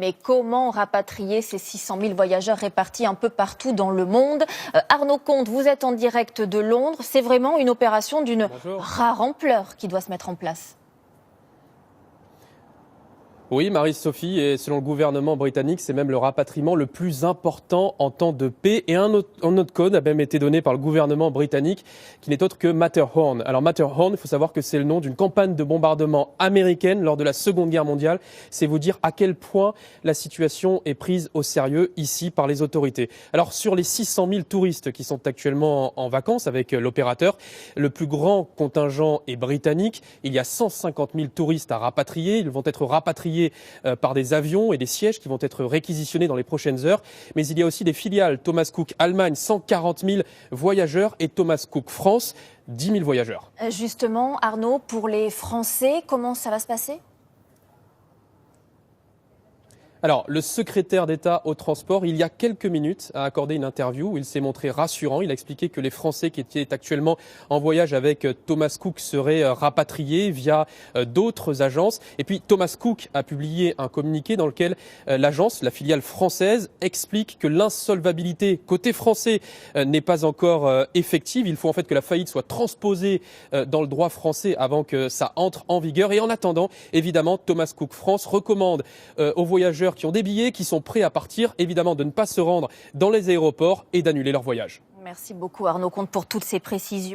Mais comment rapatrier ces 600 000 voyageurs répartis un peu partout dans le monde? Arnaud Comte, vous êtes en direct de Londres. C'est vraiment une opération d'une rare ampleur qui doit se mettre en place. Oui, Marie-Sophie, et selon le gouvernement britannique, c'est même le rapatriement le plus important en temps de paix. Et un autre code a même été donné par le gouvernement britannique, qui n'est autre que Matterhorn. Alors Matterhorn, il faut savoir que c'est le nom d'une campagne de bombardement américaine lors de la Seconde Guerre mondiale. C'est vous dire à quel point la situation est prise au sérieux ici par les autorités. Alors sur les 600 000 touristes qui sont actuellement en vacances avec l'opérateur, le plus grand contingent est britannique. Il y a 150 000 touristes à rapatrier. Ils vont être rapatriés par des avions et des sièges qui vont être réquisitionnés dans les prochaines heures. Mais il y a aussi des filiales. Thomas Cook Allemagne, 140 000 voyageurs et Thomas Cook France, 10 000 voyageurs. Justement, Arnaud, pour les Français, comment ça va se passer ? Alors, le secrétaire d'État au transport, il y a quelques minutes, a accordé une interview où il s'est montré rassurant. Il a expliqué que les Français qui étaient actuellement en voyage avec Thomas Cook seraient rapatriés via d'autres agences. Et puis, Thomas Cook a publié un communiqué dans lequel l'agence, la filiale française, explique que l'insolvabilité côté français n'est pas encore effective. Il faut en fait que la faillite soit transposée dans le droit français avant que ça entre en vigueur. Et en attendant, évidemment, Thomas Cook France recommande aux voyageurs qui ont des billets, qui sont prêts à partir, évidemment de ne pas se rendre dans les aéroports et d'annuler leur voyage. Merci beaucoup Arnaud Comte pour toutes ces précisions.